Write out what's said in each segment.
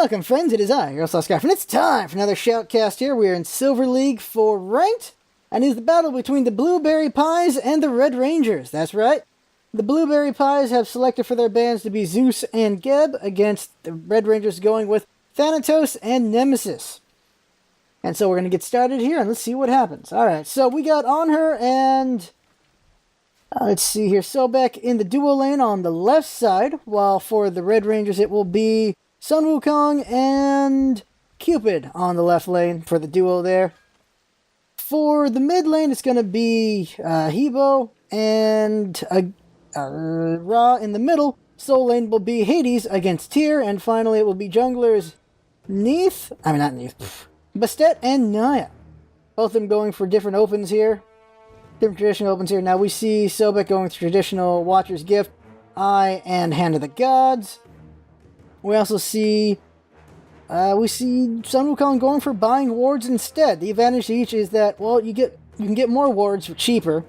Welcome, friends. It is I, your LostScarf, and it's time for another Shoutcast here. We are in Silver League for Ranked, and it is the battle between the Blueberry Pies and the Red Rangers. That's right. The Blueberry Pies have selected for their bands to be Zeus and Geb, against the Red Rangers going with Thanatos and Nemesis. And so we're going to get started here, and let's see what happens. Alright, so we got On Her and... let's see here, Sobek in the duo lane on the left side, while for the Red Rangers it will be Sun Wukong and Cupid on the left lane for the duo there. For the mid lane, it's going to be Hebo and Ra in the middle. Soul lane will be Hades against Tyr, and finally it will be junglers Bastet and Naya. Both of them going for different opens here. Different traditional opens here. Now we see Sobek going with traditional Watcher's Gift, Eye, and Hand of the Gods. We also see Sun Wukong going for buying wards instead. The advantage to each is that, well, you can get more wards for cheaper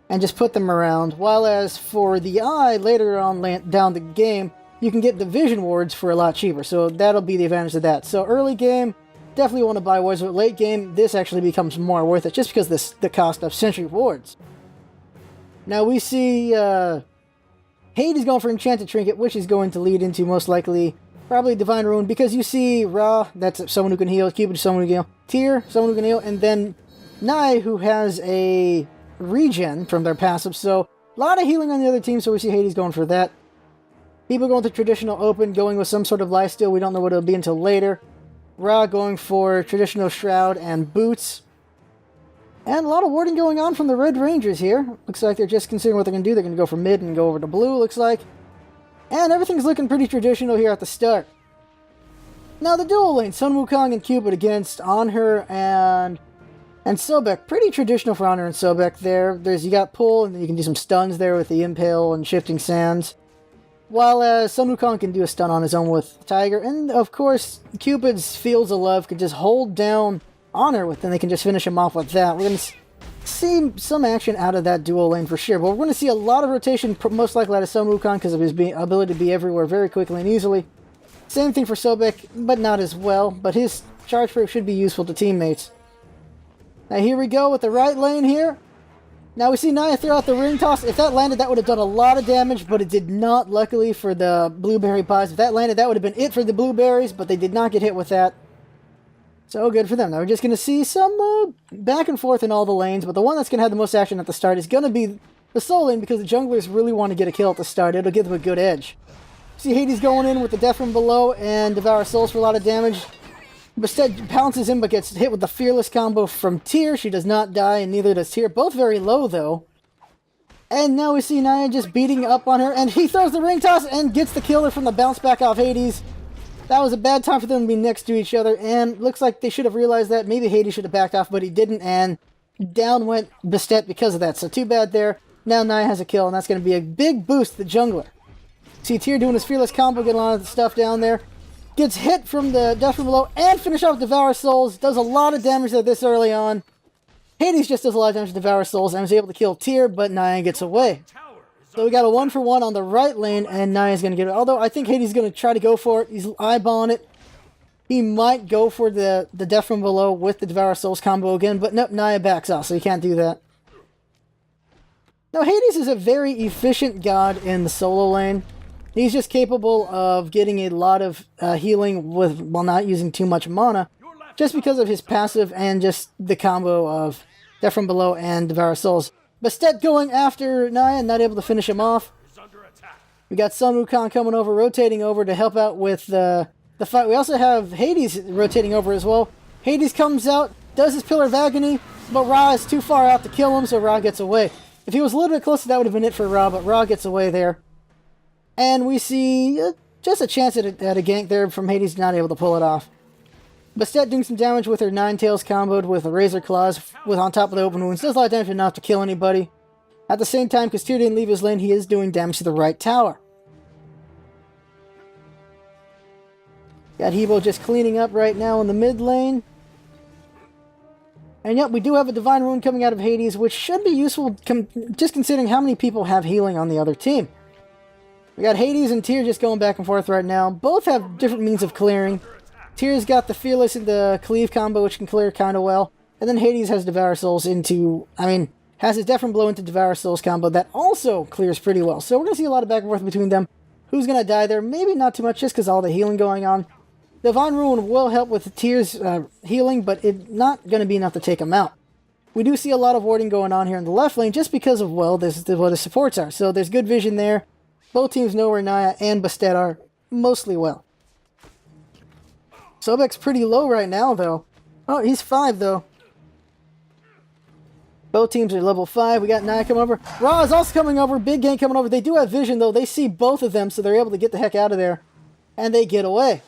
and just put them around. While as for the Eye, later on down the game, you can get division wards for a lot cheaper. So that'll be the advantage of that. So early game, definitely want to buy wards, but late game, this actually becomes more worth it just because the cost of sentry wards. Now we see Hades going for Enchanted Trinket, which is going to lead into most likely probably Divine Ruin, because you see Ra, that's someone who can heal, Cupid, someone who can heal, Tyr, someone who can heal, and then Nai, who has a regen from their passive, so a lot of healing on the other team, so we see Hades going for that. People going to traditional open, going with some sort of lifesteal, we don't know what it'll be until later. Ra going for traditional Shroud and Boots. And a lot of warding going on from the Red Rangers here. Looks like they're just considering what they're going to do. They're going to go for mid and go over to blue, looks like. And everything's looking pretty traditional here at the start. Now the dual lane, Sun Wukong and Cupid against On Her and Sobek. Pretty traditional for On Her and Sobek there. You got pull, and then you can do some stuns there with the Impale and Shifting Sands. While Sun Wukong can do a stun on his own with Tiger. And of course, Cupid's Fields of Love can just hold down On Her with, and they can just finish him off with that. We're going to see some action out of that dual lane for sure. But we're going to see a lot of rotation, most likely out of Sun Wukong because of his ability to be everywhere very quickly and easily. Same thing for Sobek, but not as well. But his charge break should be useful to teammates. Now here we go with the right lane here. Now we see Naya throw out the ring toss. If that landed, that would have done a lot of damage, but it did not, luckily, for the Blueberry Pies. If that landed, that would have been it for the Blueberries, but they did not get hit with that. So good for them. Now we're just going to see some back and forth in all the lanes, but the one that's going to have the most action at the start is going to be the Soul lane, because the junglers really want to get a kill at the start. It'll give them a good edge. See Hades going in with the Death from Below and Devour Souls for a lot of damage. Bastet pounces in but gets hit with the Fearless combo from Tyr. She does not die, and neither does Tyr. Both very low, though. And now we see Naya just beating up on her, and he throws the ring toss and gets the killer from the bounce back off Hades. That was a bad time for them to be next to each other, and looks like they should have realized that. Maybe Hades should have backed off, but he didn't, and down went Bastet because of that. So too bad there. Now Naya has a kill, and that's going to be a big boost to the jungler. See Tyr doing his Fearless combo, getting a lot of the stuff down there. Gets hit from the Death from Below and finish off Devour Souls. Does a lot of damage there this early on. Hades just does a lot of damage to Devour Souls and was able to kill Tyr, but Naya gets away. So we got a 1-for-1 on the right lane, and Naya's going to get it. Although I think Hades is going to try to go for it. He's eyeballing it. He might go for the Death from Below with the Devour Souls combo again, but nope, Naya backs off, so he can't do that. Now Hades is a very efficient god in the solo lane. He's just capable of getting a lot of healing while not using too much mana, just because of his passive and just the combo of Death from Below and Devour Souls. Bastet going after Naya, not able to finish him off. We got Sun Wukong coming over, rotating over to help out with the fight. We also have Hades rotating over as well. Hades comes out, does his Pillar of Agony, but Ra is too far out to kill him, so Ra gets away. If he was a little bit closer, that would have been it for Ra, but Ra gets away there. And we see just a chance at a gank there from Hades, not able to pull it off. Bastet doing some damage with her Nine Tails comboed with a Razor Claws on top of the open wounds. Does a lot of damage enough to kill anybody. At the same time, because Tyr didn't leave his lane, he is doing damage to the right tower. Got Hebo just cleaning up right now in the mid lane. And yep, we do have a Divine Ruin coming out of Hades, which should be useful just considering how many people have healing on the other team. We got Hades and Tyr just going back and forth right now. Both have different means of clearing. Tyr's got the Fearless and the Cleave combo, which can clear kind of well. And then Hades has Devour Souls into... has his Death and Blow into Devour Souls combo that also clears pretty well. So we're going to see a lot of back and forth between them. Who's going to die there? Maybe not too much, just because all the healing going on. Divine Ruin will help with Tyr's healing, but it's not going to be enough to take him out. We do see a lot of warding going on here in the left lane, just because of, well, this is what the supports are. So there's good vision there. Both teams know where Naya and Bastet are mostly well. Sobek's pretty low right now, though. Oh, he's 5, though. Both teams are level 5. We got Naya coming over. Ra is also coming over. Big Gang coming over. They do have vision, though. They see both of them, so they're able to get the heck out of there. And they get away.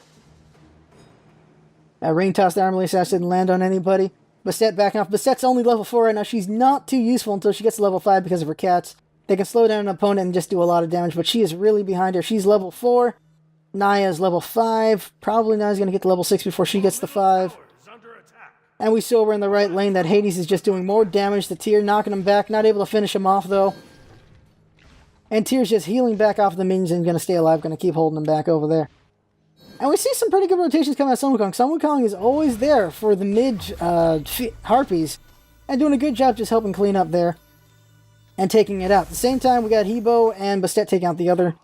Ring toss, the Armor Sash didn't land on anybody. Bastet backing off. Bastet's only level 4 right now. She's not too useful until she gets to level 5 because of her cats. They can slow down an opponent and just do a lot of damage, but she is really behind her. She's level 4. Naya's level 5. Probably Naya's going to get to level 6 before she gets to 5. And we see over in the right lane that Hades is just doing more damage to Tyr, knocking him back. Not able to finish him off, though. And Tyr's just healing back off the minions and going to stay alive. Going to keep holding him back over there. And we see some pretty good rotations coming out of Sun Wukong. Sun Wukong is always there for the mid Harpies. And doing a good job just helping clean up there. And taking it out. At the same time, we got Hebo and Bastet taking out the other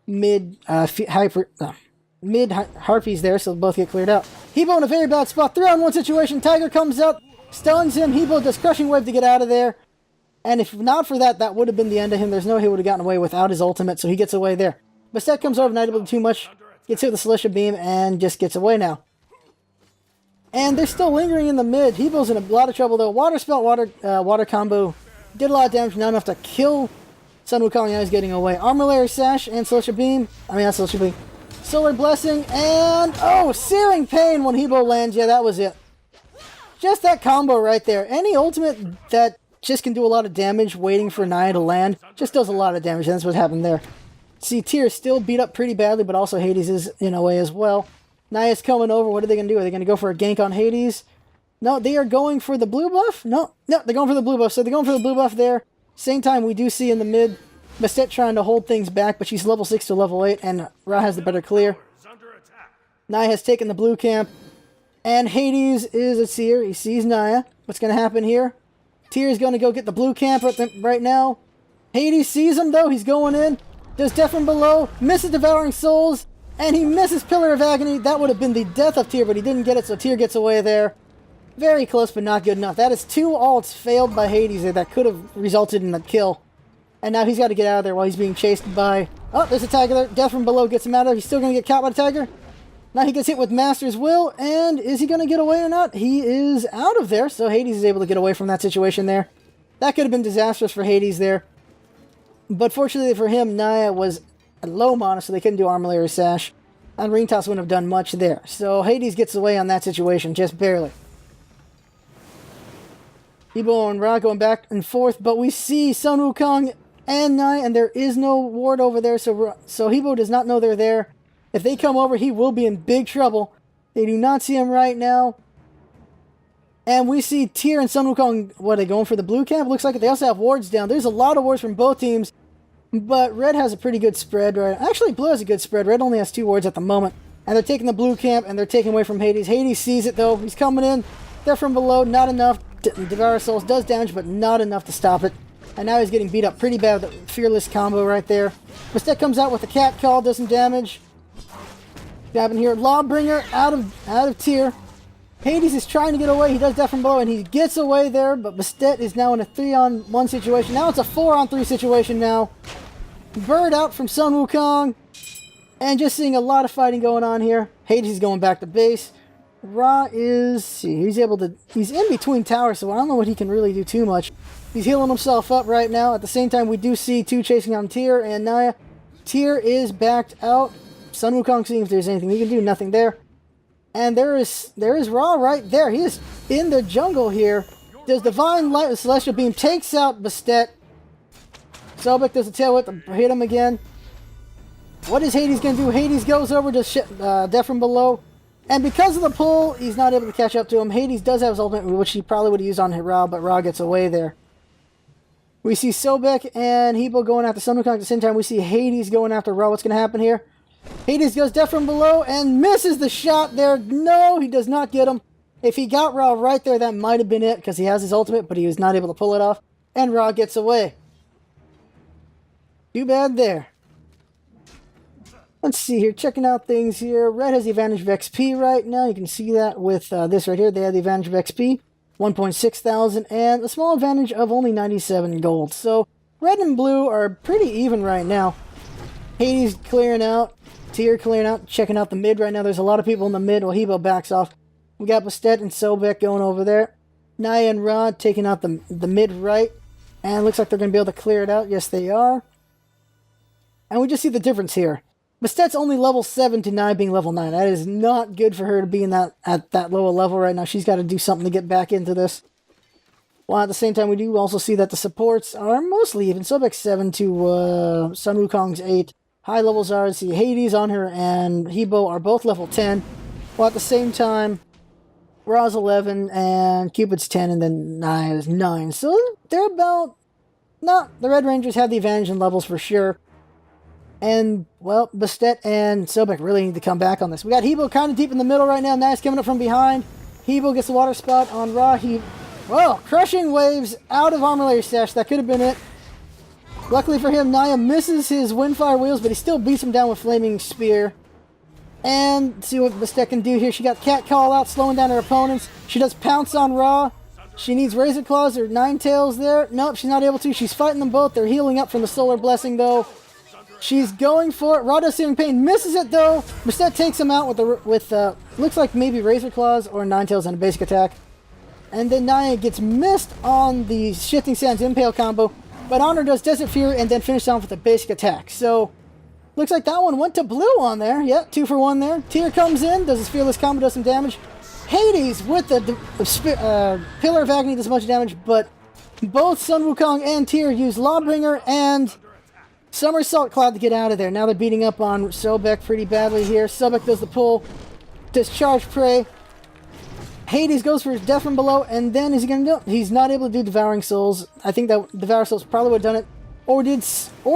mid Harpies there, so both get cleared out. Hebo in a very bad spot. 3-on-1 situation. Tiger comes out, stuns him. Hebo does Crushing Wave to get out of there. And if not for that, that would have been the end of him. There's no way he would have gotten away without his ultimate, so he gets away there. Bastet comes over, not able to do too much. Gets hit with the Celestial Beam and just gets away now. And they're still lingering in the mid. Hebo's in a lot of trouble, though. Water Spell, water combo. Did a lot of damage, not enough to kill Sun Wukong. Now he's getting away. Armor Sash and Celestial Beam. Not Celestial Beam. Solar Blessing and... oh, Searing Pain when Hebo lands. Yeah, that was it. Just that combo right there. Any ultimate that just can do a lot of damage waiting for Naya to land just does a lot of damage. That's what happened there. See, Tyr is still beat up pretty badly, but also Hades is in a way as well. Naya's coming over. What are they going to do? Are they going to go for a gank on Hades? No, they are going for the blue buff? No, they're going for the blue buff. So they're going for the blue buff there. Same time, we do see in the mid, Bastet trying to hold things back, but she's level 6 to level 8, and Ra has the better clear. Naya has taken the blue camp, and Hades is a seer. He sees Naya. What's going to happen here? Tyr is going to go get the blue camp right now. Hades sees him, though. He's going in. Does Death from Below. Misses Devouring Souls, and he misses Pillar of Agony. That would have been the death of Tyr, but he didn't get it, so Tyr gets away there. Very close, but not good enough. That is 2 ults failed by Hades there that could have resulted in a kill. And now he's got to get out of there while he's being chased by... oh, there's a Tiger there. Death from Below gets him out of there. He's still going to get caught by the Tiger. Now he gets hit with Master's Will, and is he going to get away or not? He is out of there, so Hades is able to get away from that situation there. That could have been disastrous for Hades there. But fortunately for him, Naya was a low mana, so they couldn't do Armor Sash. And Ring Toss wouldn't have done much there. So Hades gets away on that situation, just barely. Hebo and Ra going back and forth, but we see Sun Wukong and Naya, and there is no ward over there, so Hebo does not know they're there. If they come over, he will be in big trouble. They do not see him right now. And we see Tyr and Sun Wukong, what, are they going for the blue camp? Looks like it. They also have wards down. There's a lot of wards from both teams, but Red has a pretty good spread. Right? Actually, Blue has a good spread. Red only has 2 wards at the moment. And they're taking the blue camp, and they're taking away from Hades. Hades sees it, though. He's coming in. They're from below. Not enough. Devour Souls does damage, but not enough to stop it. And now he's getting beat up pretty bad with the Fearless combo right there. Bastet comes out with the cat call, does some damage. Grabbing here. Lawbringer out of Tyr. Hades is trying to get away. He does Death from Below, and he gets away there, but Bastet is now in a 3-on-1 situation. Now it's a 4-on-3 situation now. Bird out from Sun Wukong. And just seeing a lot of fighting going on here. Hades is going back to base. Ra is... he's in between towers, so I don't know what he can really do too much. He's healing himself up right now. At the same time, we do see 2 chasing on Tyr and Naya. Tyr is backed out. Sun Wukong seeing if there's anything he can do. Nothing there. And there is Ra right there. He is in the jungle here. Does Divine Light with Celestial Beam. Takes out Bastet. Sobek does a tail whip to hit him again. What is Hades going to do? Hades goes over to Death from Below. And because of the pull, he's not able to catch up to him. Hades does have his ultimate, which he probably would have used on Ra, but Ra gets away there. We see Sobek and Hebo going after Sun Wukong at the same time. We see Hades going after Ra. What's going to happen here? Hades goes death from below and misses the shot there. No, he does not get him. If he got Ra right there, that might have been it because he has his ultimate, but he was not able to pull it off. And Ra gets away. Too bad there. Let's see here. Checking out things here. Red has the advantage of XP right now. You can see that with this right here. They have the advantage of XP. 1.6 thousand. And a small advantage of only 97 gold. So red and blue are pretty even right now. Hades clearing out. Tyr clearing out. Checking out the mid right now. There's a lot of people in the mid while Hebo backs off. We got Bastet and Sobek going over there. Naya and Rod taking out the mid right. And it looks like they're going to be able to clear it out. Yes, they are. And we just see the difference here. Bastet's only level 7 to Naya being level 9. That is not good for her to be in at that low a level right now. She's got to do something to get back into this. While at the same time, we do also see that the supports are mostly even. Sobek's 7 to Sun Wukong's 8. High levels are, see Hades on her and Hebo are both level 10. While at the same time, Ra's 11 and Cupid's 10 and then Naya's 9. So they're about... No, the Red Rangers have the advantage in levels for sure. And, well, Bastet and Sobek really need to come back on this. We got Hebo kind of deep in the middle right now. Naya's coming up from behind. Hebo gets the water spot on Ra. Whoa, crushing waves out of Armor Layer Sash. That could have been it. Luckily for him, Naya misses his Windfire Wheels, but he still beats him down with Flaming Spear. And see what Bastet can do here. She got Cat Call out, slowing down her opponents. She does Pounce on Ra. She needs Razor Claws or Nine Tails there. Nope, she's not able to. She's fighting them both. They're healing up from the Solar Blessing, though. She's going for it. Ra does Searing Pain. Misses it, though. Bastet takes him out with looks like maybe Razor Claws or Nine Tails and a basic attack. And then Naya gets missed on the Shifting Sands Impale combo. But Honor does Desert Fury and then finishes off with a basic attack. So, looks like that one went to blue on there. Yep, 2 for 1 there. Tyr comes in, does his Fearless combo, does some damage. Hades with the Pillar of Agony does much damage, but both Sun Wukong and Tyr use Lawbringer and Somersault Cloud to get out of there. Now they're beating up on Sobek pretty badly here. Sobek does the pull, Discharge Prey. Hades goes for his Death from Below, and then is he going to do it? He's not able to do Devouring Souls. I think that Devour Souls probably would have done it. Or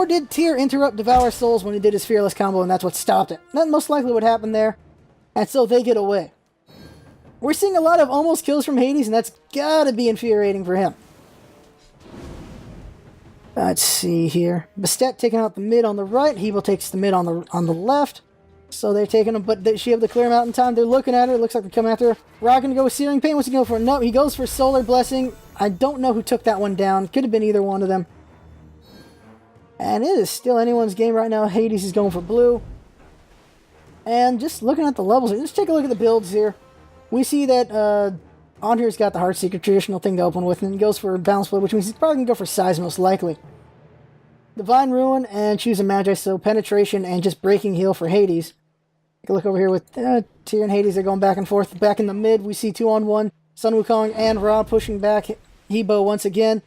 did Tyr interrupt Devour Souls when he did his Fearless combo, and that's what stopped it? That most likely would happen there. And so they get away. We're seeing a lot of almost kills from Hades, and that's gotta be infuriating for him. Let's see here. Bastet taking out the mid on the right. Hebo takes the mid on the left. So they're taking him, but is she able to clear him out in time? They're looking at her. It looks like they're coming after her. Ra gonna go with Searing Pain. What's he going for? No, he goes for Solar Blessing. I don't know who took that one down. Could have been either one of them. And it is still anyone's game right now. Hades is going for blue. And just looking at the levels here, let's take a look at the builds here. We see that Onhere's got the Heartseeker traditional thing to open with, and he goes for Balance Blade, which means he's probably going to go for Size most likely. Divine Ruin and choose a Magi, so Penetration and just Breaking Heal for Hades. Take a look over here with Tyr and Hades. They're going back and forth. Back in the mid, we see 2-on-1. Sun Wukong and Ra pushing back Hebo once again.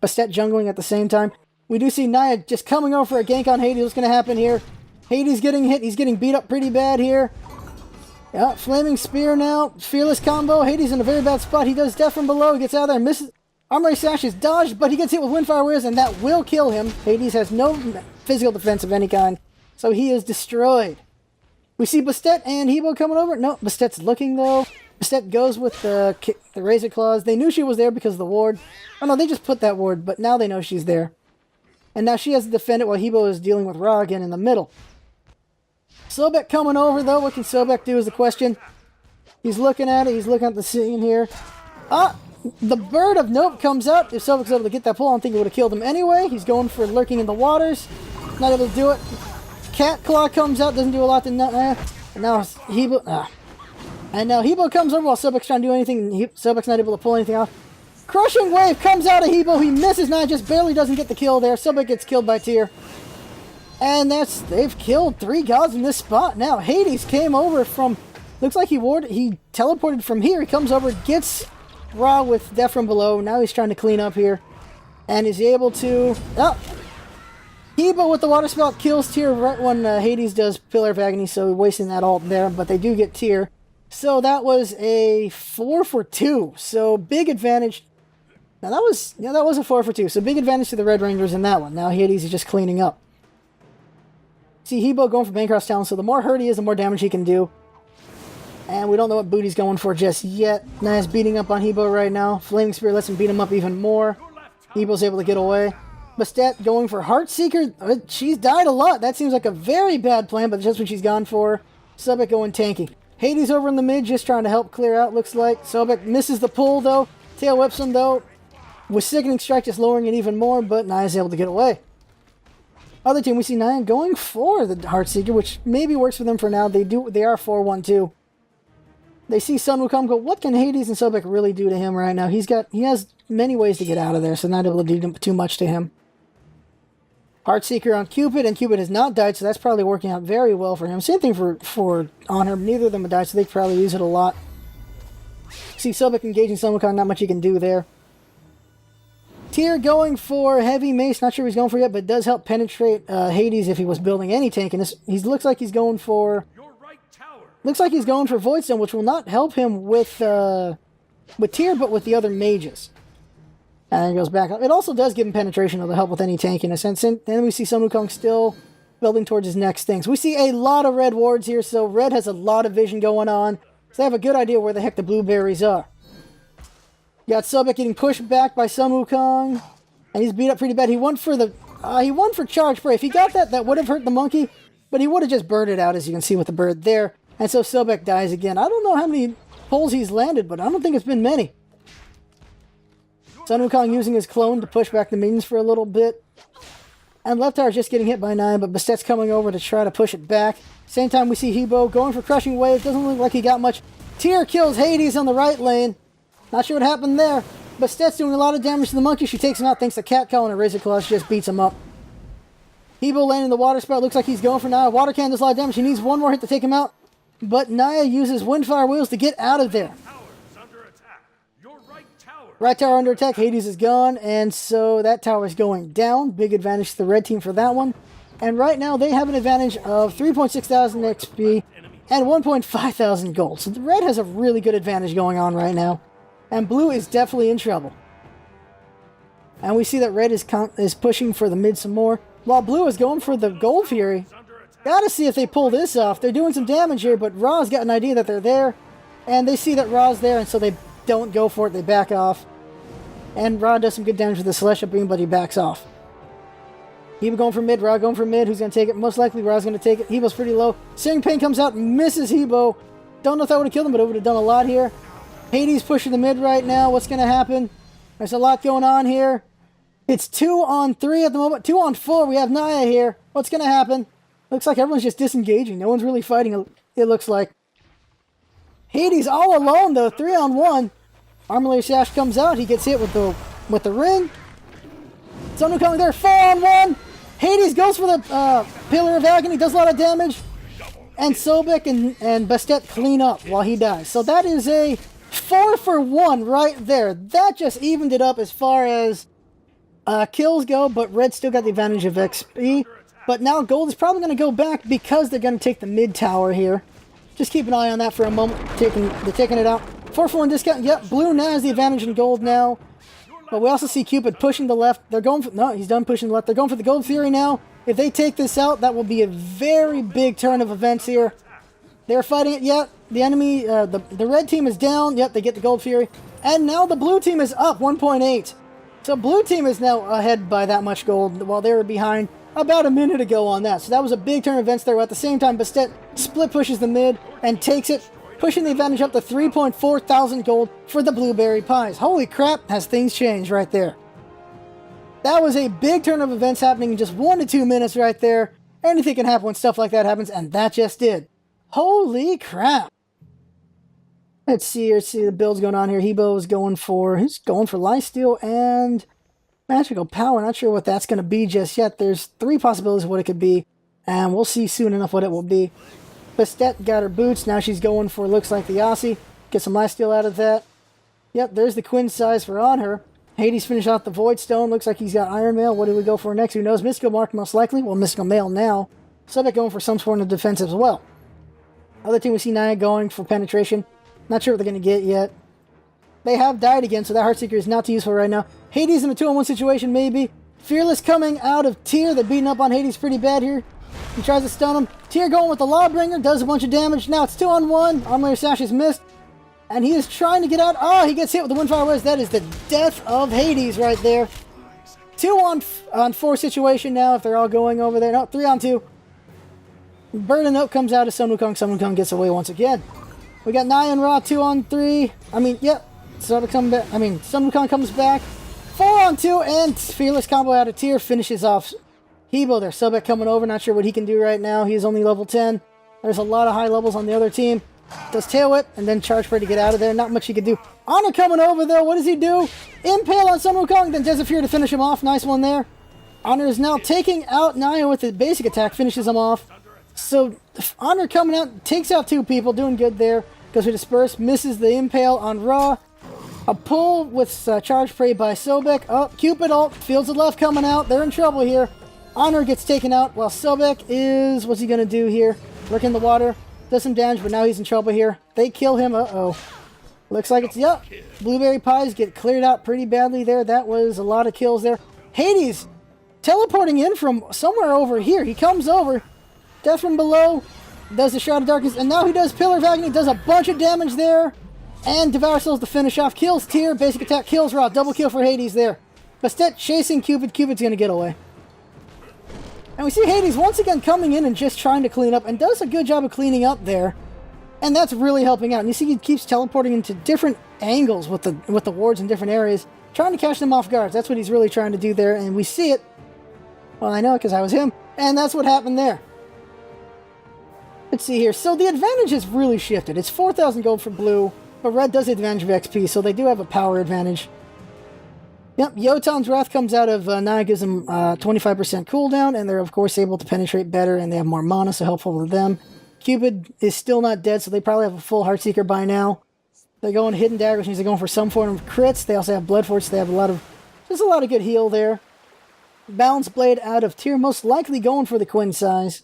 Bastet jungling at the same time. We do see Naya just coming over for a gank on Hades. What's going to happen here? Hades getting hit. He's getting beat up pretty bad here. Yeah, Flaming Spear now. Fearless combo. Hades in a very bad spot. He does Death from Below. He gets out there and misses. Armory Sash is dodged, but he gets hit with Windfire Wheels, and that will kill him. Hades has no physical defense of any kind, so he is destroyed. We see Bastet and Hebo coming over. No, Bastet's looking, though. Bastet goes with the Razor Claws. They knew she was there because of the ward. Oh, no, they just put that ward, but now they know she's there. And now she has to defend it while Hebo is dealing with Ra again in the middle. Sobek coming over, though. What can Sobek do is the question. He's looking at it. He's looking at the scene here. Ah! The Bird of Nope comes out. If Sobek's able to get that pull, I don't think it would have killed him anyway. He's going for Lurking in the Waters. Not able to do it. Cat Claw comes out. Doesn't do a lot to... And now Hebo... And now Hebo comes over while Sobek's trying to do anything. Sobek's not able to pull anything off. Crushing Wave comes out of Hebo. He misses. Now just barely doesn't get the kill there. Sobek gets killed by Tyr. And they've killed 3 gods in this spot. Now Hades came over from... Looks like he teleported from here. He comes over, gets Ra with Death from Below. Now he's trying to clean up here. And is able to... Oh! Hebo with the water spout kills Tyr right when Hades does Pillar of Agony, so wasting that ult there. But they do get Tyr. So that was a 4 for 2. So big advantage. Now that was a 4 for 2, so big advantage to the Red Rangers in that one. Now Hades is just cleaning up. See Hebo going for Bancross Talon, so the more hurt he is, the more damage he can do. And we don't know what Booty's going for just yet. Naya's beating up on Hebo right now. Flaming Spear lets him beat him up even more. Hebo's able to get away. Bastet going for Heartseeker. She's died a lot. That seems like a very bad plan, but just what she's gone for. Sobek going tanky. Hades over in the mid, just trying to help clear out, looks like. Sobek misses the pull, though. Tail whips him, though. With Sickening Strike, just lowering it even more, but Naya's able to get away. Other team, we see Naya going for the Heartseeker, which maybe works for them for now. They are 4-1-2. They see Sun Wukong go, what can Hades and Sobek really do to him right now? He has many ways to get out of there, so not able to do too much to him. Heartseeker on Cupid, and Cupid has not died, so that's probably working out very well for him. Same thing for Honor. Neither of them have died, so they could probably use it a lot. See Sobek engaging Sun Wukong, not much he can do there. Tyr going for Heavy Mace, not sure what he's going for yet, but it does help penetrate Hades if he was building any tank. And he looks like he's going for... Looks like he's going for Voidstone, which will not help him with Tyr, but with the other mages. And then he goes back up. It also does give him penetration, it'll help with any tank in a sense. And then we see Sun Wukong still building towards his next things. We see a lot of red wards here, so red has a lot of vision going on. So they have a good idea where the heck the blueberries are. You got Sobek getting pushed back by Sun Wukong, and he's beat up pretty bad. He won for Charge Spray. If he got that, that would have hurt the monkey, but he would have just birded out, as you can see with the bird there. And so Sobek dies again. I don't know how many pulls he's landed, but I don't think it's been many. Sun Wukong using his clone to push back the minions for a little bit. And left tower is just getting hit by 9, but Bastet's coming over to try to push it back. Same time we see Hebo going for Crushing Wave. Doesn't look like he got much. Tyr kills Hades on the right lane. Not sure what happened there. Bastet's doing a lot of damage to the monkey. She takes him out thanks to Cat Call, and a Razor Claw just beats him up. Hebo landing the water spout. Looks like he's going for Naya. Water Cannon does a lot of damage. He needs one more hit to take him out. But Naya uses Windfire Wheels to get out of there. Right tower under attack. Hades is gone, and so that tower is going down. Big advantage to the red team for that one. And right now they have an advantage of 3.6 thousand XP and 1.5 thousand gold. So the red has a really good advantage going on right now. And blue is definitely in trouble. And we see that red is pushing for the mid some more, while blue is going for the Gold Fury. Gotta see if they pull this off. They're doing some damage here, but Ra's got an idea that they're there. And they see that Ra's there, and so they don't go for it. They back off. And Ra does some good damage with the Celestial Beam, but he backs off. Hebo going for mid, Ra going for mid. Who's going to take it? Most likely Ra's going to take it. Hebo's pretty low. Searing Pain comes out, misses Hebo. Don't know if that would have killed him, but it would have done a lot here. Hades pushing the mid right now. What's going to happen? There's a lot going on here. It's 2-on-3 at the moment. 2-on-4. We have Naya here. What's going to happen? Looks like everyone's just disengaging. No one's really fighting, it looks like. Hades all alone, though. 3-on-1. Armor Sash comes out. He gets hit with the ring. Sun Wukong there. 4-on-1. Hades goes for the Pillar of Agony. Does a lot of damage. And Sobek and Bastet clean up while he dies. So that is a 4-for-1 right there. That just evened it up as far as kills go, but red still got the advantage of XP. But now gold is probably going to go back because they're going to take the mid tower here. Just keep an eye on that for a moment. They're taking it out. 4-for-1 discount. Yep, blue now has the advantage in gold now. But we also see Cupid pushing the left. They're going for... No, he's done pushing the left. They're going for the Gold Fury now. If they take this out, that will be a very big turn of events here. They're fighting it yet. The enemy, the red team is down. Yep, they get the Gold Fury. And now the blue team is up 1.8. So blue team is now ahead by that much gold, while they were behind about a minute ago on that. So that was a big turn of events there. At the same time, Bastet split pushes the mid and takes it, pushing the advantage up to 3.4 thousand gold for the Blueberry Pies. Holy crap, has things changed right there. That was a big turn of events happening in just 1 to 2 minutes right there. Anything can happen when stuff like that happens, and that just did. Holy crap. Let's see the builds going on here. Hebo is going for Lifesteal and Magical Power. Not sure what that's going to be just yet. There's 3 possibilities of what it could be, and we'll see soon enough what it will be. Bastet got her boots. Now she's going for, looks like the Aussie. Get some Lifesteal out of that. Yep, there's the Quinn size for on her. Hades finished off the Void Stone. Looks like he's got Iron Mail. What do we go for next? Who knows? Mystical Mark most likely. Well, Mystical Mail now. Sobek going for some sort of defense as well. Other team we see Naya going for penetration. Not sure what they're going to get yet. They have died again, so that Heartseeker is not too useful right now. Hades in a 2-on-1 situation, maybe. Fearless coming out of Tyr. They're beating up on Hades pretty bad here. He tries to stun him. Tyr going with the Lawbringer, does a bunch of damage. Now it's 2-on-1. Armor Sash is missed. And he is trying to get out. Oh, he gets hit with the Windfire Res. That is the death of Hades right there. 2-on-4 situation now if they're all going over there. No, 3-on-2. Burden Oak comes out of Sun Wukong. Sun Wukong gets away once again. We got Naya and Ra 2-on-3. Sun Wukong comes back. 4-on-2 and Fearless combo out of Tyr finishes off Hebo there. Sobek coming over. Not sure what he can do right now. He's only level 10. There's a lot of high levels on the other team. Does Tail Whip and then Charge Spray to get out of there. Not much he can do. Honor coming over though. What does he do? Impale on Sun Wukong. Then Desert Fury to finish him off. Nice one there. Honor is now taking out Naya with the basic attack. Finishes him off. So Honor coming out. Takes out 2 people. Doing good there. Goes for Disperse. Misses the Impale on Ra. A pull with Charge Spray by Sobek. Oh, Cupid ult. Fields of Left coming out. They're in trouble here. Honor gets taken out while Sobek is... What's he going to do here? Lurk in the water. Does some damage, but now he's in trouble here. They kill him. Uh-oh. Looks like it's... Yep. Blueberry Pies get cleared out pretty badly there. That was a lot of kills there. Hades teleporting in from somewhere over here. He comes over. Death from below. Does the Shroud of Darkness. And now he does Pillar of Agony. Does a bunch of damage there. And Devour Souls to finish off. Kills Tyr. Basic attack. Kills Ra. Double kill for Hades there. Bastet chasing Cupid. Cupid's going to get away. And we see Hades once again coming in and just trying to clean up. And does a good job of cleaning up there. And that's really helping out. And you see he keeps teleporting into different angles with the wards in different areas. Trying to catch them off guard. That's what he's really trying to do there. And we see it. Well, I know because I was him. And that's what happened there. Let's see here. So the advantage has really shifted. It's 4,000 gold for blue. But red does advantage of XP, so they do have a power advantage. Yep, Yotan's Wrath comes out of Naya, gives them 25% cooldown, and they're of course able to penetrate better, and they have more mana, so helpful to them. Cupid is still not dead, so they probably have a full Heartseeker by now. They're going Hidden Dagger, which means they're going for some form of crits. They also have Blood Force, so they have a lot of good heal there. Balance Blade out of Tyr, most likely going for the Quinn size.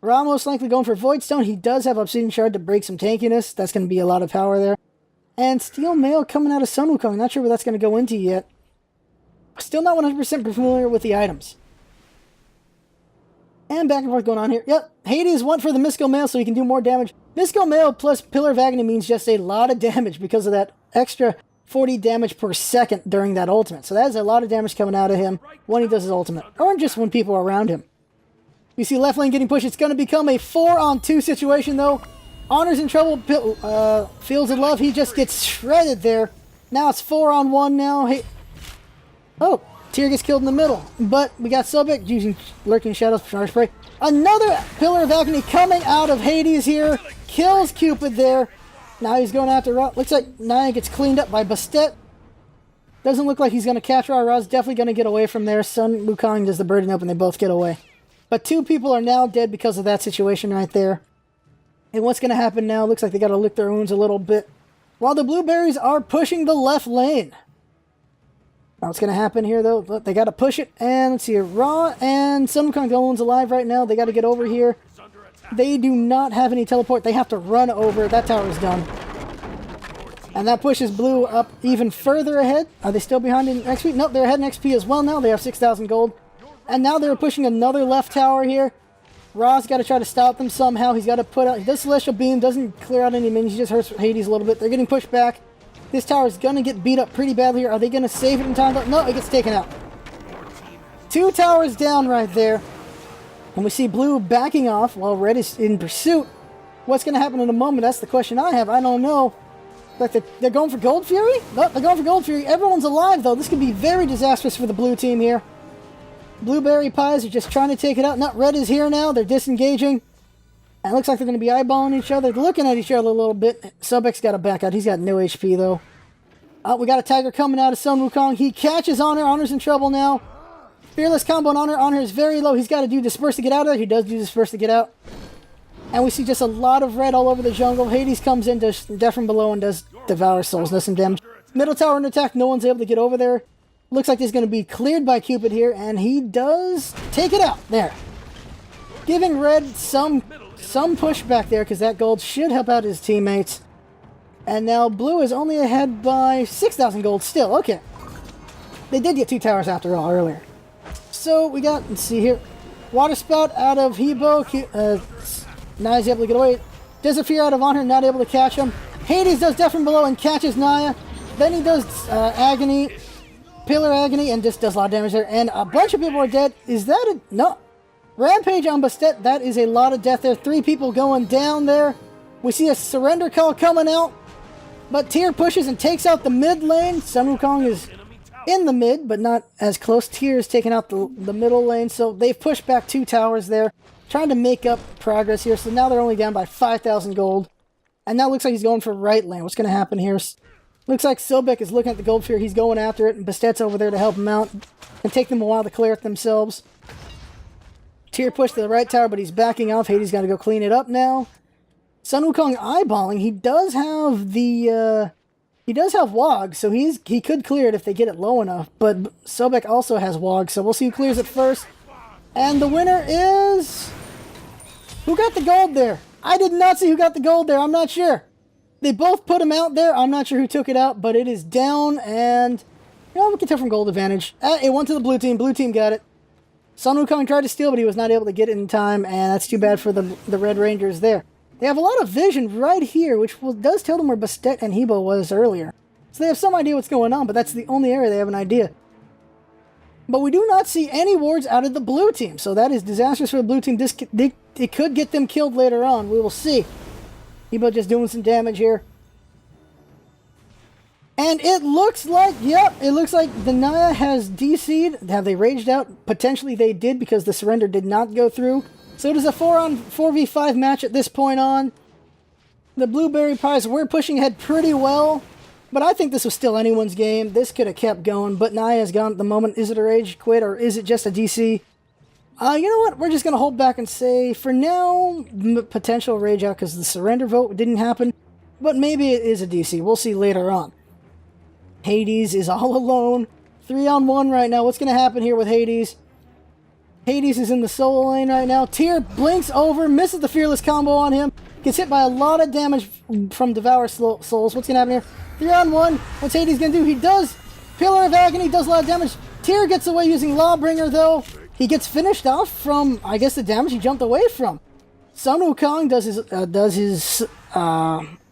Ra most likely going for Voidstone. He does have Obsidian Shard to break some tankiness. That's going to be a lot of power there. And Steel Mail coming out of Sun Wukong. Not sure where that's going to go into yet. Still not 100% familiar with the items. And back and forth going on here. Yep, Hades went for the Mystical Mail so he can do more damage. Mystical Mail plus Pillar of Agony means just a lot of damage because of that extra 40 damage per second during that ultimate. So that is a lot of damage coming out of him when he does his ultimate. Or just when people are around him. We see left lane getting pushed. It's going to become a 4-on-2 situation, though. Honor's in trouble. Fields of Love, he just gets shredded there. Now it's 4-on-1 now. Hey. Oh, Tyr gets killed in the middle. But we got Sobek using Lurking Shadows for Charge Spray. Another Pillar of Agony coming out of Hades here. Kills Cupid there. Now he's going after Ra. Looks like Naya gets cleaned up by Bastet. Doesn't look like he's going to catch Ra. Ra's definitely going to get away from there. Sun Wukong does the Burden Up and they both get away. But 2 people are now dead because of that situation right there. And what's going to happen now? Looks like they got to lick their wounds a little bit. While the Blueberries are pushing the left lane. Now what's going to happen here, though? They got to push it. And let's see here. Ra and Sun Wukong, the only ones alive right now. They got to get over here. They do not have any teleport. They have to run over. That tower is done. And that pushes Blue up even further ahead. Are they still behind in XP? Nope, they're ahead in XP as well now. They have 6,000 gold. And now they're pushing another left tower here. Ra's got to try to stop them somehow. He's got to put out... He does Celestial Beam. Doesn't clear out any minions. He just hurts Hades a little bit. They're getting pushed back. This tower is going to get beat up pretty badly here. Are they going to save it in time? No, it gets taken out. 2 towers down right there. And we see Blue backing off while Red is in pursuit. What's going to happen in a moment? That's the question I have. I don't know. Like they're going for Gold Fury? No, they're going for Gold Fury. Everyone's alive, though. This could be very disastrous for the blue team here. Blueberry Pies are just trying to take it out. Not Red is here now. They're disengaging. And it looks like they're going to be eyeballing each other. They're looking at each other a little bit. Sobek's got to back out. He's got no HP, though. We got a Tiger coming out of Sun Wukong. He catches Honor. Honor's in trouble now. Fearless combo on Honor. Honor is very low. He's got to do Disperse to get out of there. He does do Disperse to get out. And we see just a lot of red all over the jungle. Hades comes in, does Death from below, and does Devour Souls. Does some damage. Middle tower under attack. No one's able to get over there. Looks like he's going to be cleared by Cupid here, and he does take it out. There. Giving Red some push back there, because that gold should help out his teammates. And now blue is only ahead by 6,000 gold still. Okay. They did get 2 towers after all earlier. So we got, let's see here. Water Spout out of Hebo. Naya's able to get away. Disappear out of Honor, not able to catch him. Hades does Death from Below and catches Naya. Then he does Agony, Pillar Agony, and just does a lot of damage there. And a bunch of people are dead. Is that a... No. Rampage on Bastet. That is a lot of death there. 3 people going down there. We see a surrender call coming out. But Tyr pushes and takes out the mid lane. Sun Wukong is in the mid, but not as close. Tyr is taking out the middle lane. So they've pushed back 2 towers there. Trying to make up progress here. So now they're only down by 5,000 gold. And now it looks like he's going for right lane. What's going to happen here? Looks like Sobek is looking at the gold fear. He's going after it. And Bastet's over there to help him out. And take them a while to clear it themselves. Tyr pushed to the right tower, but he's backing off. Hades got to go clean it up now. Sun Wukong eyeballing. He does have the... he does have Wog, so he could clear it if they get it low enough. But Sobek also has Wog, so we'll see who clears it first. And the winner is... Who got the gold there? I did not see who got the gold there. I'm not sure. They both put him out there. I'm not sure who took it out, but it is down, and... You know, we can tell from gold advantage. It went to the blue team. Blue team got it. Sun Wukong tried to steal, but he was not able to get it in time, and that's too bad for the Red Rangers there. They have a lot of vision right here, which does tell them where Bastet and Hebo was earlier. So they have some idea what's going on, but that's the only area they have an idea. But we do not see any wards out of the blue team, so that is disastrous for the blue team. It could get them killed later on. We will see. Hebo just doing some damage here. And it looks like, yep, it looks like the Naya has DC'd. Have they raged out? Potentially they did because the surrender did not go through. So it is a 4v5 match at this point on. The Blueberry Pies were pushing ahead pretty well. But I think this was still anyone's game. This could have kept going, but Naya's gone at the moment. Is it a rage quit or is it just a DC? You know what? We're just going to hold back and say, for now, potential rage out because the surrender vote didn't happen. But maybe it is a DC. We'll see later on. Hades is all alone. 3-on-1 right now. What's going to happen here with Hades? Hades is in the solo lane right now. Tyr blinks over, misses the Fearless combo on him. Gets hit by a lot of damage from Devour Souls. What's going to happen here? 3-on-1. What's Hades going to do? He does Pillar of Agony, does a lot of damage. Tyr gets away using Lawbringer, though. He gets finished off from, I guess, the damage he jumped away from. Sun Wukong does his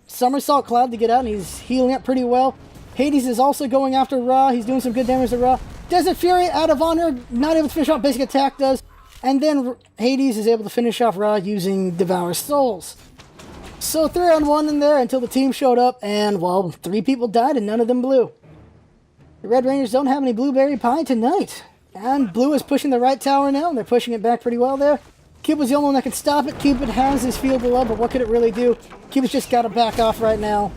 Somersault Cloud to get out, and he's healing up pretty well. Hades is also going after Ra. He's doing some good damage to Ra. Desert Fury out of Honor, not able to finish off. Basic Attack does. And then Hades is able to finish off Ra using Devour Souls. So 3-on-1 in there until the team showed up, and, well, 3 people died and none of them blew. The Red Rangers don't have any Blueberry Pie tonight. And blue is pushing the right tower now, and they're pushing it back pretty well there. Cupid's the only one that can stop it. Cupid has his Field of Love, but what could it really do? Cupid's just got to back off right now.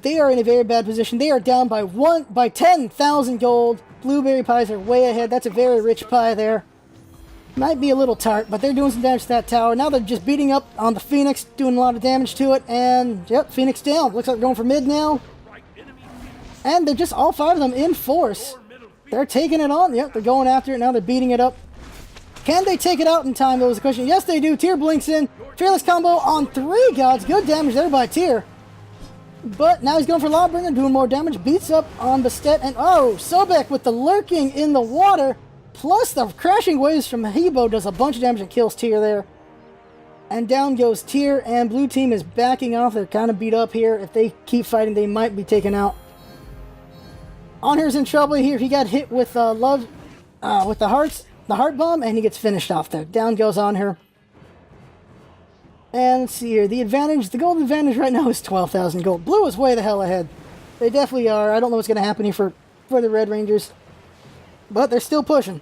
They are in a very bad position. They are down by 10,000 gold. Blueberry Pies are way ahead. That's a very rich pie there. Might be a little tart, but they're doing some damage to that tower. Now they're just beating up on the Phoenix, doing a lot of damage to it, and, yep, Phoenix down. Looks like they're going for mid now. And they're just all 5 of them in force. They're taking it on. Yep, they're going after it. Now they're beating it up. Can they take it out in time? That was the question. Yes, they do. Tyr blinks in. Fearless combo on 3 gods. Good damage there by Tyr. But now he's going for Lawbringer, doing more damage. Beats up on Bastet. And, oh, Sobek with the lurking in the water. Plus the crashing waves from Hebo does a bunch of damage and kills Tyr there. And down goes Tyr. And blue team is backing off. They're kind of beat up here. If they keep fighting, they might be taken out. Honor's in trouble here. He got hit with with the heart bomb, and he gets finished off there. Down goes Honor. And let's see here. The gold advantage right now is 12,000 gold. Blue is way the hell ahead. They definitely are. I don't know what's going to happen here for the Red Rangers. But they're still pushing.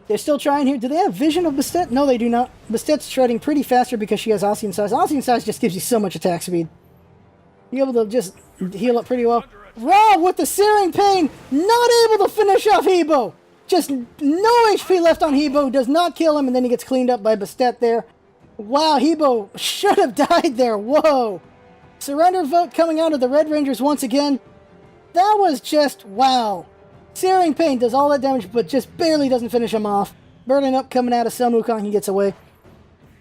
They're still trying here. Do they have vision of Bastet? No, they do not. Bastet's treading pretty faster because she has Ossian Size. Ossian Size just gives you so much attack speed. You're able to just heal up pretty well. Rob with the Searing Pain, not able to finish off Hebo. Just no HP left on Hebo, does not kill him, and then he gets cleaned up by Bastet there. Wow, Hebo should have died there. Whoa. Surrender vote coming out of the Red Rangers once again. That was just wow. Searing Pain does all that damage, but just barely doesn't finish him off. Burning up coming out of Sun Wukong, he gets away.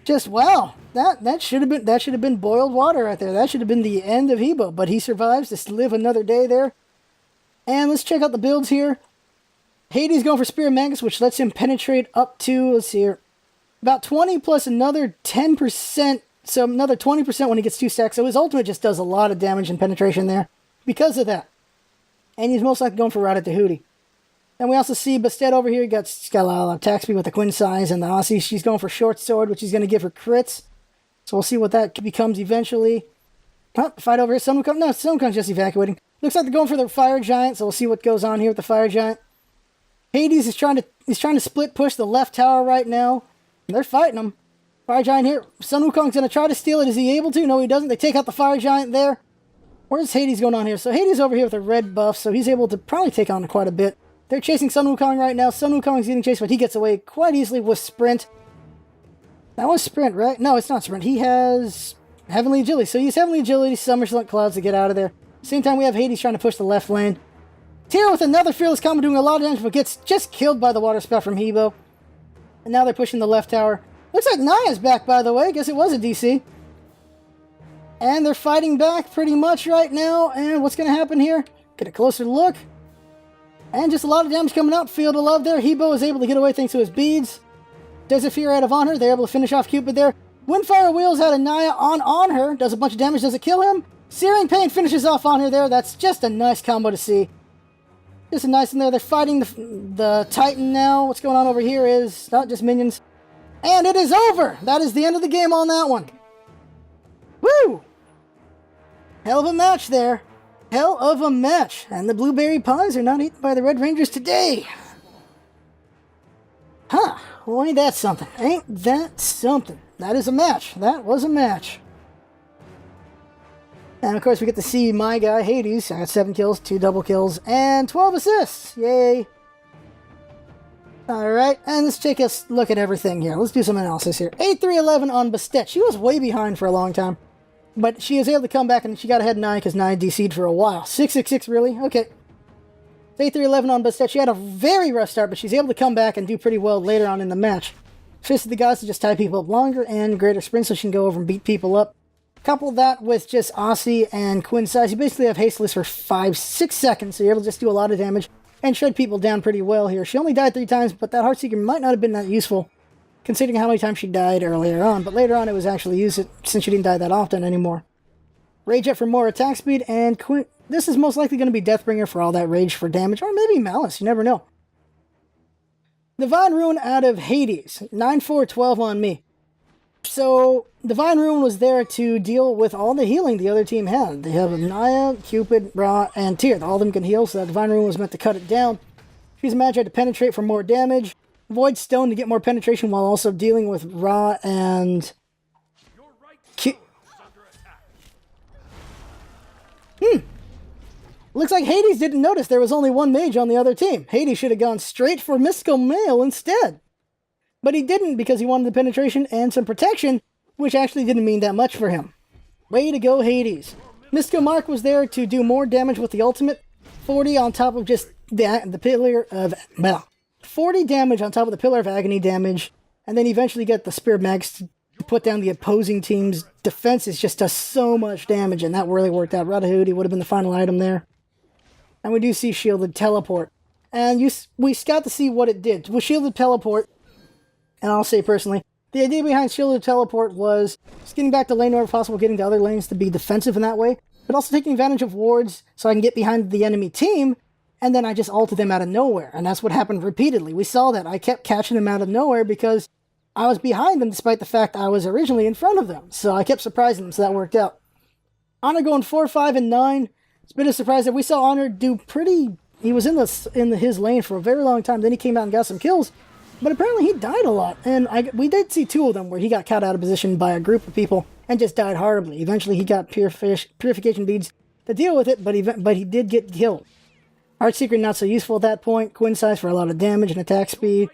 Just wow. that should have been boiled water right there. That should have been the end of Hebo, but he survives to live another day there. And let's check out the builds here. Hades going for Spear of Magus, which lets him penetrate up to, let's see here, about 20 plus another 10%, so another 20% when he gets 2 stacks. So his ultimate just does a lot of damage and penetration there because of that. And he's most likely going for Rod at the Hootie. And we also see Bastet over here. She's got a lot of attack speed with the Quinn size and the Aussie. She's going for Short Sword, which is going to give her crits. So we'll see what that becomes eventually. Fight over here. Sun Wukong. No, Sun Wukong's just evacuating. Looks like they're going for the Fire Giant, so we'll see what goes on here with the Fire Giant. Hades is trying to split push the left tower right now. And they're fighting him. Fire Giant here. Sun Wukong's going to try to steal it. Is he able to? No, he doesn't. They take out the Fire Giant there. Where's Hades going on here? So Hades over here with a red buff, so he's able to probably take on quite a bit. They're chasing Sun Wukong right now. Sun Wukong's getting chased, but he gets away quite easily with Sprint. That was Sprint, right? No, it's not Sprint. He has Heavenly Agility. So he's Heavenly Agility, Somersault Clouds to get out of there. Same time, we have Hades trying to push the left lane. Tyr with another Fearless combo doing a lot of damage, but gets just killed by the Water Spout from Hebo. And now they're pushing the left tower. Looks like Naya's back, by the way. Guess it was a DC. And they're fighting back pretty much right now. And what's going to happen here? Get a closer look. And just a lot of damage coming out. Field of Love there. Hebo is able to get away thanks to his beads. Desert Fear out of Honor. They're able to finish off Cupid there. Windfire Wheels out of Naya on her. Does a bunch of damage. Does it kill him? Searing Pain finishes off on her there. That's just a nice combo to see. Just a nice in there. They're fighting the Titan now. What's going on over here is not just minions. And it is over. That is the end of the game on that one. Woo! Hell of a match there. Hell of a match. And the Blueberry Pies are not eaten by the Red Rangers today. Huh. Well, ain't that something? Ain't that something? That is a match. That was a match. And of course, we get to see my guy, Hades. I got 7 kills, 2 double kills, and 12 assists. Yay. Alright, and let's take a look at everything here. Let's do some analysis here. 8-3-11 on Bastet. She was way behind for a long time. But she was able to come back, and she got ahead 9 because 9 DC'd for a while. 6-6-6, really? Okay. 8-3-11 on Bastet. She had a very rough start, but she's able to come back and do pretty well later on in the match. Fist of the Gods to just tie people up longer, and greater sprint so she can go over and beat people up. Couple that with just Aussie and Quinn size. You basically have Hasteless for 5-6 seconds, so you're able to just do a lot of damage and shred people down pretty well here. She only died 3 times, but that Heartseeker might not have been that useful, considering how many times she died earlier on. But later on, it was actually used since she didn't die that often anymore. Rage up for more attack speed, and Quinn. This is most likely going to be Deathbringer for all that rage for damage, or maybe Malice. You never know. Divine Ruin out of Hades. 9-4-12 on me. So, Divine Ruin was there to deal with all the healing the other team had. They have Naya, Cupid, Ra, and Tyr. All of them can heal, so that Divine Ruin was meant to cut it down. She's Magi to penetrate for more damage. Void Stone to get more penetration while also dealing with Ra and... Looks like Hades didn't notice there was only one mage on the other team. Hades should have gone straight for Mystical Mail instead. But he didn't because he wanted the penetration and some protection, which actually didn't mean that much for him. Way to go, Hades. Mystical Mark was there to do more damage with the ultimate. 40 on top of just the Pillar of... Well, 40 damage on top of the Pillar of Agony damage, and then eventually get the Spear of Magus to put down the opposing team's defenses. Just does so much damage, and that really worked out. Radahudi would have been the final item there. And we do see Shielded Teleport. And we got to see what it did. With Shielded Teleport, and I'll say personally, the idea behind Shielded Teleport was just getting back to lane wherever possible, getting to other lanes to be defensive in that way, but also taking advantage of wards so I can get behind the enemy team, and then I just ulted them out of nowhere. And that's what happened repeatedly. We saw that. I kept catching them out of nowhere because I was behind them despite the fact I was originally in front of them. So I kept surprising them, so that worked out. Honor going 4, 5, and 9. It's been a surprise that we saw Honor do pretty... He was in his lane for a very long time. Then he came out and got some kills. But apparently he died a lot. And we did see 2 of them where he got caught out of position by a group of people and just died horribly. Eventually he got purification beads to deal with it, but he did get killed. Heartseeker not so useful at that point. Quinn size for a lot of damage and attack speed.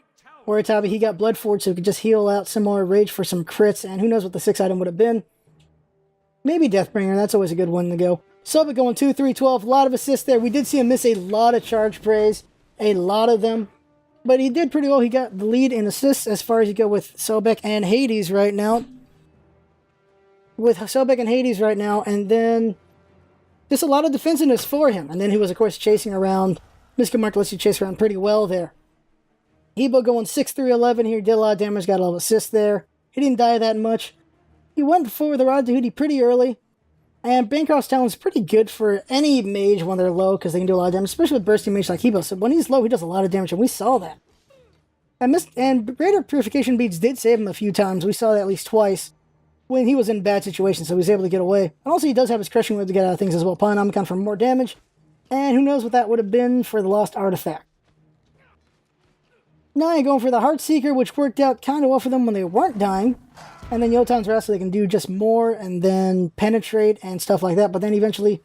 Oritabi, he got Blood Forge so he could just heal out some more rage for some crits. And who knows what the 6th item would have been. Maybe Deathbringer. That's always a good one to go. Sobek going 2-3-12, a lot of assists there. We did see him miss a lot of charge praise, a lot of them. But he did pretty well. He got the lead in assists as far as you go with Sobek and Hades right now. with Sobek and Hades right now, and then just a lot of defensiveness for him. And then he was, of course, chasing around. Mr. Mark lets you chase around pretty well there. Hebo going 6-3-11 here, did a lot of damage, got a lot of assists there. He didn't die that much. He went for the Rod to Hootie pretty early. And Bancroft's Talon's pretty good for any mage when they're low, because they can do a lot of damage, especially with bursting mage like Hebo. So when he's low, he does a lot of damage, and we saw that. And Greater Purification Beads did save him a few times. We saw that at least twice when he was in bad situations, so he was able to get away. And also, he does have his Crushing Wave to get out of things as well. Polynomicon for more damage. And who knows what that would have been for the Lost Artifact. Now going for the Heartseeker, which worked out kind of well for them when they weren't dying. And then Yotan's Wrath, so they can do just more and then penetrate and stuff like that. But then eventually,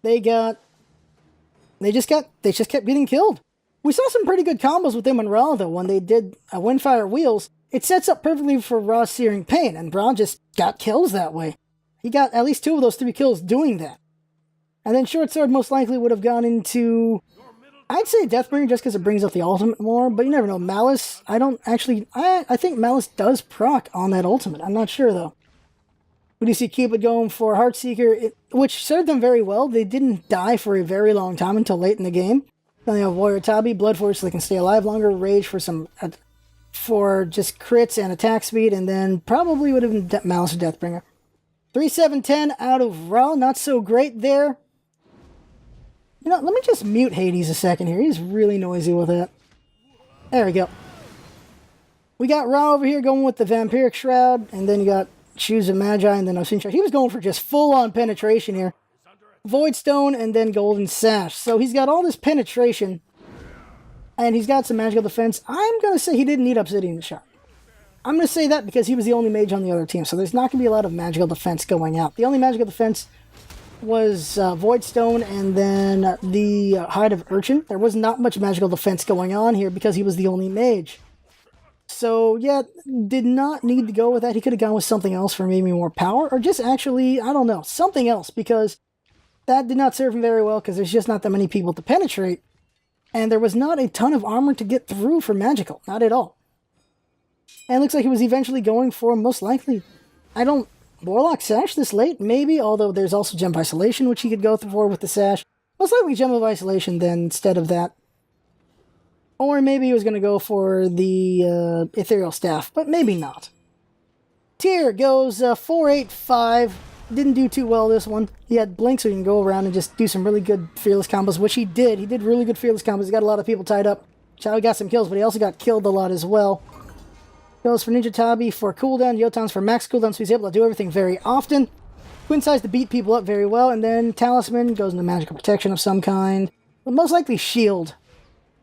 they just kept getting killed. We saw some pretty good combos with them and Ra, though, when they did Windfire Wheels. It sets up perfectly for Ra's Searing Pain, and Ra just got kills that way. He got at least 2 of those 3 kills doing that. And then Short Sword most likely would have gone into, I'd say Deathbringer just because it brings up the ultimate more, but you never know. Malice, I think Malice does proc on that ultimate. I'm not sure, though. We do see Cupid going for Heartseeker, which served them very well. They didn't die for a very long time until late in the game. Then they have Warrior Tabi, Blood Force, so they can stay alive longer, Rage for just crits and attack speed, and then probably would have been Malice or Deathbringer. 3-7-10 out of Ra, not so great there. You know, let me just mute Hades a second here. He's really noisy with that. There we go. We got Ra over here going with the Vampiric Shroud, and then you got Shoes of Magi, and then Obscene Shroud. He was going for just full-on penetration here. Void Stone, and then Golden Sash. So he's got all this penetration, and he's got some magical defense. I'm going to say he didn't need Obsidian Shard. I'm going to say that because he was the only mage on the other team, so there's not going to be a lot of magical defense going out. The only magical defense was Void Stone and then the Hide of Urchin. There was not much magical defense going on here because he was the only mage. So, yeah, did not need to go with that. He could have gone with something else for maybe more power, or just actually, I don't know, something else, because that did not serve him very well because there's just not that many people to penetrate. And there was not a ton of armor to get through for magical. Not at all. And it looks like he was eventually going for, most likely, Warlock Sash this late? Maybe, although there's also Gem of Isolation, which he could go for with the Sash. Most likely Gem of Isolation then instead of that. Or maybe he was going to go for the Ethereal Staff, but maybe not. Tyr goes 4-8-5. Didn't do too well this one. He had Blink, so he can go around and just do some really good Fearless combos, which he did. He did really good Fearless combos. He got a lot of people tied up. Chow got some kills, but he also got killed a lot as well. Goes for Ninja Tabi for cooldown. Yotan's for max cooldown, so he's able to do everything very often. Twin Size to beat people up very well, and then Talisman goes into magical protection of some kind. But most likely shield,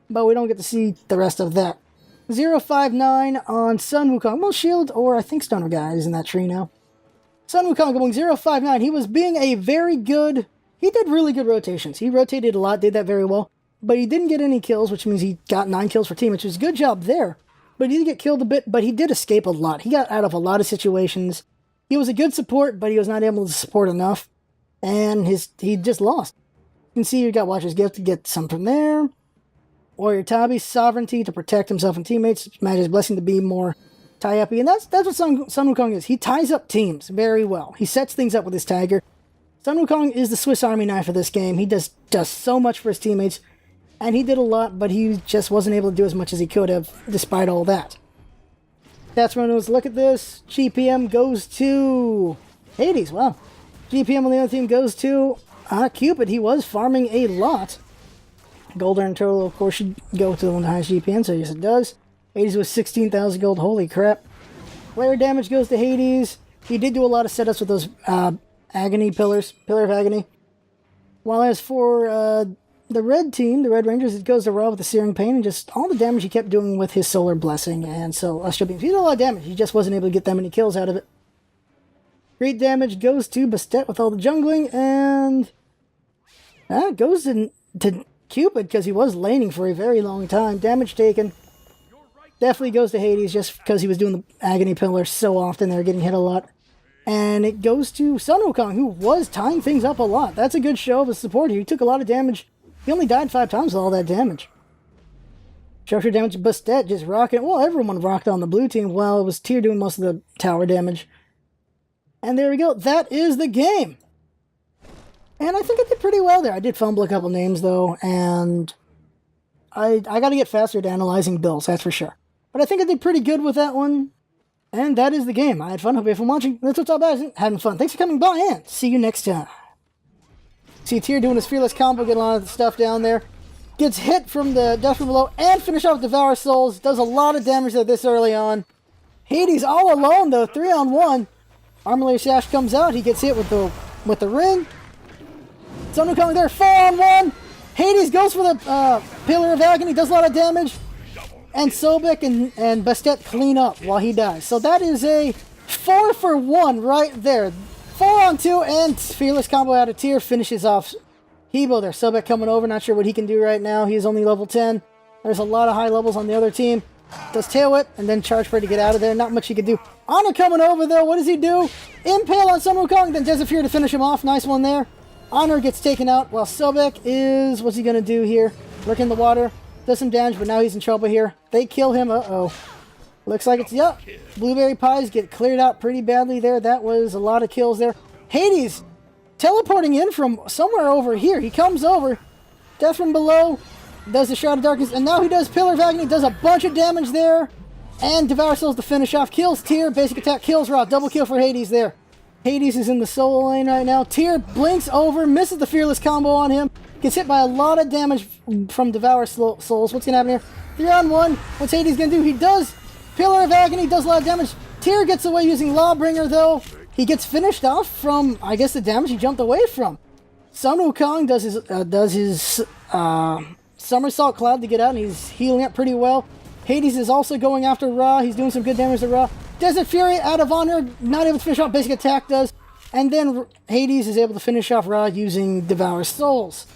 but we don't get to see the rest of that. 0-5-9 on Sun Wukong. Well, shield, or I think Stoner Guy is in that tree now. Sun Wukong going 0-5-9. He was being a very good... He did really good rotations. He rotated a lot, did that very well. But he didn't get any kills, which means he got 9 kills for team, which was a good job there. But he did get killed a bit, but he did escape a lot. He got out of a lot of situations. He was a good support, but he was not able to support enough. And he just lost. You can see you got Watcher's Gift to get some from there. Warrior Tabi's Sovereignty to protect himself and teammates. Magic's Blessing to be more tie-uppy. And that's what Sun Wukong is. He ties up teams very well. He sets things up with his Tiger. Sun Wukong is the Swiss Army knife of this game. He does so much for his teammates. And he did a lot, but he just wasn't able to do as much as he could have, despite all that. That's when it was, look at this. GPM goes to Hades. Wow. GPM on the other team goes to Cupid. He was farming a lot. Gold earned total, of course, should go to the one with the highest GPM, so yes, it does. Hades was 16,000 gold. Holy crap. Player damage goes to Hades. He did do a lot of setups with those Agony pillars. Pillar of Agony. While as for the red team, the Red Rangers, it goes to Ra with the Searing Pain and just all the damage he kept doing with his Solar Blessing and Celestial Beams. He did a lot of damage. He just wasn't able to get that many kills out of it. Great damage goes to Bastet with all the jungling, and it goes to Cupid because he was laning for a very long time. Damage taken. Definitely goes to Hades just because he was doing the Agony Pillar so often. They're getting hit a lot. And it goes to Sun Wukong, who was tying things up a lot. That's a good show of his support here. He took a lot of damage. He only died 5 times with all that damage. Structure damage, Bastet just rocking. Well, everyone rocked on the blue team while it was Tyr doing most of the tower damage. And there we go. That is the game. And I think I did pretty well there. I did fumble a couple names, though, and I got to get faster at analyzing builds, that's for sure. But I think I did pretty good with that one. And that is the game. I had fun. Hope you have fun watching. That's what's up, guys. Having fun. Thanks for coming by, and see you next time. See Tyr doing his fearless combo, getting a lot of the stuff down there. Gets hit from the death from below, and finish off Devour Souls. Does a lot of damage there this early on. Hades all alone, though, 3-on-1. Armor Layer Sash comes out. He gets hit with the ring. Sun Wukong there, 4-on-1. Hades goes for the Pillar of Agony, does a lot of damage. And Sobek and Bastet clean up while he dies. So that is a 4-for-1 right there. 4-on-2 and fearless combo out of Tyr finishes off Hebo there. Sobek coming over, not sure what he can do right now. He is only level 10. There's a lot of high levels on the other team. Does tail whip and then charge spray to get out of there. Not much he can do. Honor coming over though. What does he do? Impale on Sun Wukong, then Desert Fury to finish him off. Nice one there. Honor gets taken out while Sobek is... What's he going to do here? Lurk in the water. Does some damage, but now he's in trouble here. They kill him. Uh-oh. Looks like it's... Yep. Blueberry Pies get cleared out pretty badly there. That was a lot of kills there. Hades teleporting in from somewhere over here. He comes over. Death from below. Does the Shroud of Darkness. And now he does Pillar of Agony. Does a bunch of damage there. And Devour Souls to finish off. Kills Tyr. Basic attack kills Ra. Double kill for Hades there. Hades is in the solo lane right now. Tyr blinks over. Misses the fearless combo on him. Gets hit by a lot of damage from Devour Souls. What's going to happen here? 3-on-1. What's Hades going to do? He does Pillar of Agony. Does a lot of damage. Tyr gets away using Lawbringer though. He gets finished off from, I guess, the damage he jumped away from. Sun Wukong does his Somersault Cloud to get out, and he's healing up pretty well. Hades is also going after Ra. He's doing some good damage to Ra. Desert Fury out of honor, not able to finish off. Basic attack does. And then Hades is able to finish off Ra using Devour Souls.